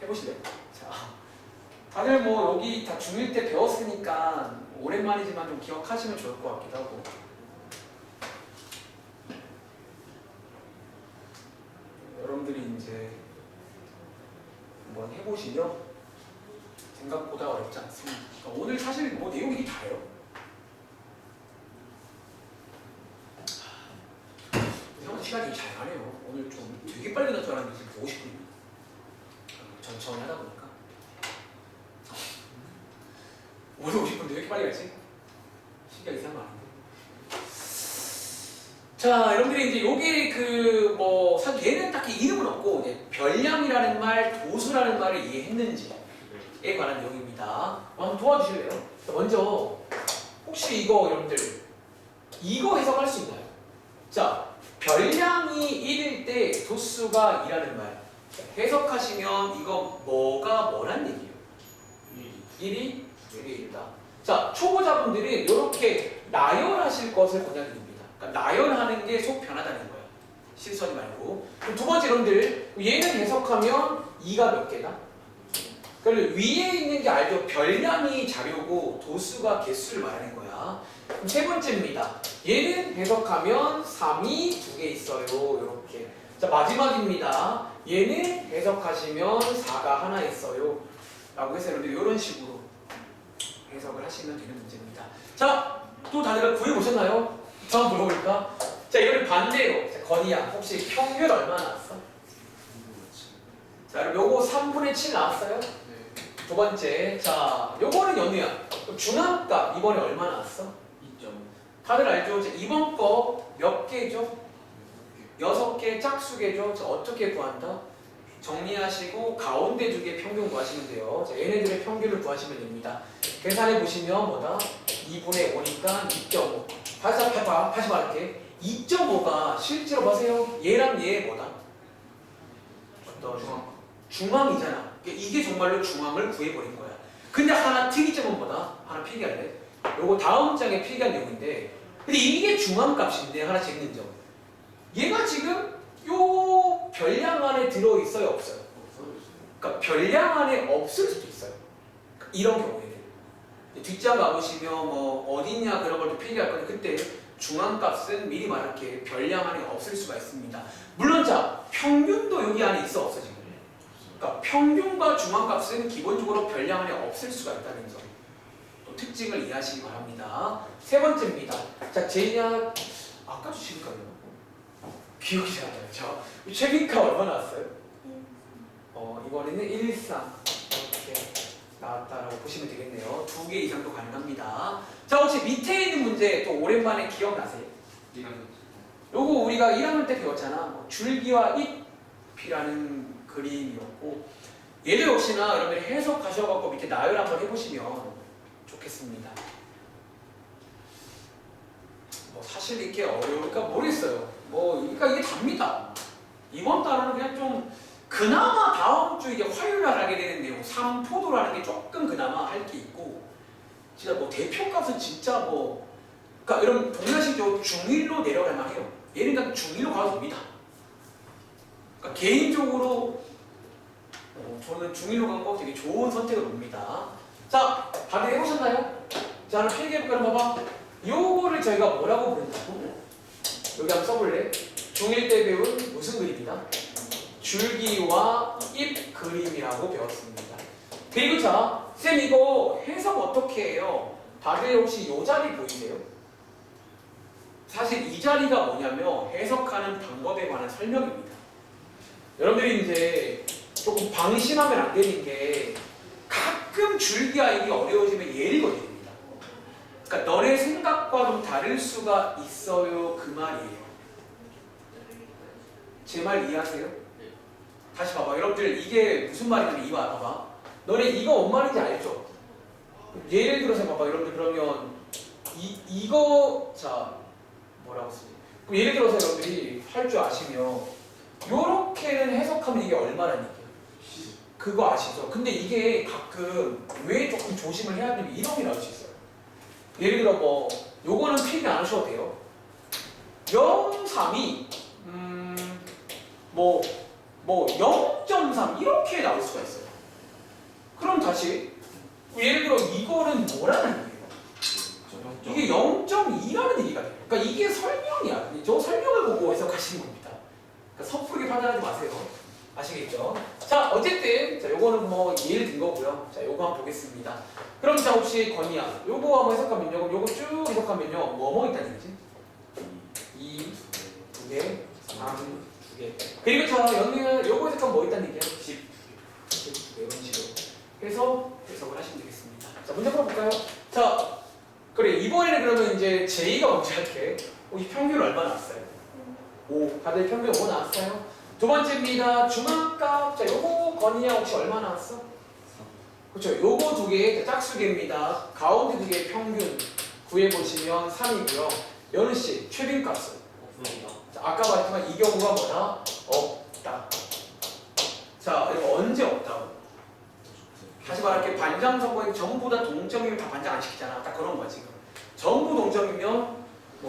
해보실래요? 자, 다들 뭐 여기 다 중1 때 배웠으니까 오랜만이지만 좀 기억하시면 좋을 것 같기도 하고. 여러분들이 이제 한번 해보시면 생각보다 어렵지 않습니다. 그러니까 오늘 사실 뭐 내용이 다예요. 생각보다 시간이 되게 잘 가네요. 오늘 좀 되게 빨리 끝날 줄 알았는데 지금 50분입니다. 천천히 하다 보니까 오늘 50분 왜 이렇게 빨리 갔지? 시기가 이상한 거 아닌데. 자, 여러분들이 이제 요게 뭐 사실 얘는 딱히 이름은 없고 이제 별량이라는 말, 도수라는 말을 이해했는지에 관한 내용입니다. 한번 도와주실래요? 먼저 혹시 이거 여러분들 이거 해석할 수 있나요? 자, 별량이 1일 때 도수가 2라는 말 해석하시면 이거 뭐가 뭐란 얘기예요? 1이 2개 있다. 자, 초보자분들이 이렇게 나열하실 것을 권장드립니다. 그러니까 나열하는 게 속 편하다는 거예요. 실수하지 말고. 그럼 두 번째 여러분들 얘는 해석하면 2가 몇 개다? 그러니까 위에 있는 게 알죠? 별량이 자료고 도수가 개수를 말하는 거야. 그럼 세 번째입니다. 얘는 해석하면 3이 2개 있어요. 이렇게. 자 마지막입니다. 얘는 해석하시면 4가 하나 있어요. 라고 해서 여러분들 이런 식으로 해석을 하시면 되는 문제입니다. 자, 또 다들 구해보셨나요? 저 한번 물어볼까? 자, 이거를 반대로. 자, 건이야. 혹시 평균 얼마 나왔어? 자, 그럼 요거 3분의 7 나왔어요? 네. 두 번째. 자, 요거는 연우야. 중앙값 이번에 얼마 나왔어? 2점. 다들 알죠? 이제 이번 거 몇 개죠? 6개 짝수개죠? 자, 어떻게 구한다? 정리하시고 가운데 두 개 평균 구하시면 돼요. 자, 얘네들의 평균을 구하시면 됩니다. 계산해 보시면 뭐다? 2분의 5니까 2.5. 다시 말할게. 2.5가 실제로 보세요. 얘랑 얘 뭐다? 어떤 중앙이잖아. 이게 정말로 중앙을 구해버린 거야. 근데 하나 특이점은 뭐다? 하나 필기할래? 요거 다음 장에 필기한 내용인데, 근데 이게 중앙값인데 하나 재밌는 점. 얘가 지금 요 별량 안에 들어있어요, 없어요? 그러니까 별량 안에 없을 수도 있어요. 이런 경우에는 뒷장 가보시면 뭐 어딨냐 그런 걸 또 필기할 건데, 그때 중앙값은 미리 말할게 별량 안에 없을 수가 있습니다. 물론 자 평균도 여기 안에 있어 없어 지금. 그러니까 평균과 중앙값은 기본적으로 별량 안에 없을 수가 있다는 점. 또 특징을 이해하시기 바랍니다. 세 번째입니다. 자 제약 아까 주신 거요. 기억이 잘 안 나요. 자 최빈가 얼마 나왔어요? 이번에는 113 이렇게 나왔다라고 보시면 되겠네요. 2개 이상도 가능합니다. 자 혹시 밑에 있는 문제 또 오랜만에 기억나세요? 요거 우리가 1학년 때 배웠잖아. 뭐 줄기와 잎이라는 그림이었고, 얘도 역시나 여러분들이 해석하셔갖고 밑에 나열 한번 해보시면 좋겠습니다. 뭐 사실 이렇게 어려울까 모르겠어요. 그러니까 이게 답니다. 이번 달은 그냥 좀 그나마 다음 주 이제 화요일 날 하게 되는 내용 3포도라는 게 조금 그나마 할 게 있고, 진짜 뭐 대표값은 진짜 그러니까 여러분 동일하시죠? 중1로 내려갈 만해요. 얘는 그냥 중1로 가도 됩니다. 그러니까 개인적으로 저는 중1로 간 거 되게 좋은 선택을 봅니다. 자, 다들 해보셨나요? 자, 하나 필기해볼까요? 봐봐. 요거를 저희가 뭐라고 부른다고? 여기 한번 써볼래? 중1 때 배운 무슨 그림이다? 줄기와 잎 그림이라고 배웠습니다. 그리고 자, 쌤 이거 해석 어떻게 해요? 다들 혹시 이 자리 보이세요? 사실 이 자리가 뭐냐면 해석하는 방법에 관한 설명입니다. 여러분들이 이제 조금 방심하면 안 되는 게, 가끔 줄기와 잎이 어려워지면 예를 걸게 됩니다. 그러니까 너네 생각과 좀 다를 수가 있어요, 그 말이에요. 제 말 이해하세요? 다시 봐봐. 여러분들 이게 무슨 말이냐면 이와 봐봐. 너네 이거 뭔 말인지 알죠? 예를 들어서 봐봐. 여러분들 그러면 이거 자 뭐라고 쓰지? 그럼 예를 들어서 여러분들이 할 줄 아시면 요렇게는 해석하면 이게 얼마라는 얘기예요? 그거 아시죠? 근데 이게 가끔 왜 조금 조심을 해야 되면 이런 게 나올 수 있어요. 예를 들어 요거는 필기 안 하셔도 돼요. 0.3이 0.3 이렇게 나올 수가 있어요. 그럼 다시 예를 들어 이거는 뭐라는 얘기예요? 이게 0.2라는 얘기가 돼요. 그러니까 이게 설명이야. 저 설명을 보고 해석하시는 겁니다. 그러니까 섣부르게 판단하지 마세요. 아시겠죠? 자, 어쨌든 자, 요거는 예를 든 거고요. 자, 요거 한번 보겠습니다. 그럼 자, 혹시 건이야, 요거 한번 해석하면요. 그럼 요거 쭉 해석하면요. 뭐뭐 있다는 얘기지? 2, 2개, 3, 2개. 그리고 자, 연우야, 요거 해석하면 뭐 있다는 얘기야? 10, 2개, 이런 식으로 해서 해석을 하시면 되겠습니다. 자, 문제 풀어볼까요? 자, 그래, 이번에는 그러면 이제 제이가 먼저 할게. 이 평균 얼마 나왔어요? 5. 다들 평균 5 나왔어요? 두 번째입니다. 중앙값. 자, 요거 건이야 혹시 얼마 나왔어? 그렇죠. 요거 두 개 짝수개입니다. 가운데 두 개 평균 구해보시면 3이고요. 연우씨, 최빈값은? 자, 아까 말했지만 이 경우가 뭐다? 없다. 자, 이거 언제 없다고? 다시 말할게. 반장 선거에 전부 다 동점이면 다 반장 안 시키잖아. 딱 그런 거야 지금. 전부 동점이면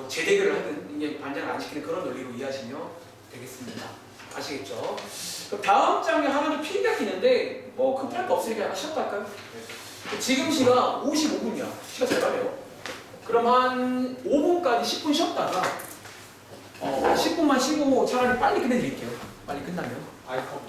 재대결을 하든 이게 반장을 안 시키는 그런 논리로 이해하시면 되겠습니다. 아시겠죠? 그럼 다음 장에 하나는 필기가 있는데 급할 거 없으니까 쉬었다 할까요? 지금 시간 55분이야. 시간 잘 가네요. 그럼 한 5분까지 10분 쉬었다가 10분만 쉬고 차라리 빨리 끝내드릴게요. 빨리 끝나면. 아이콘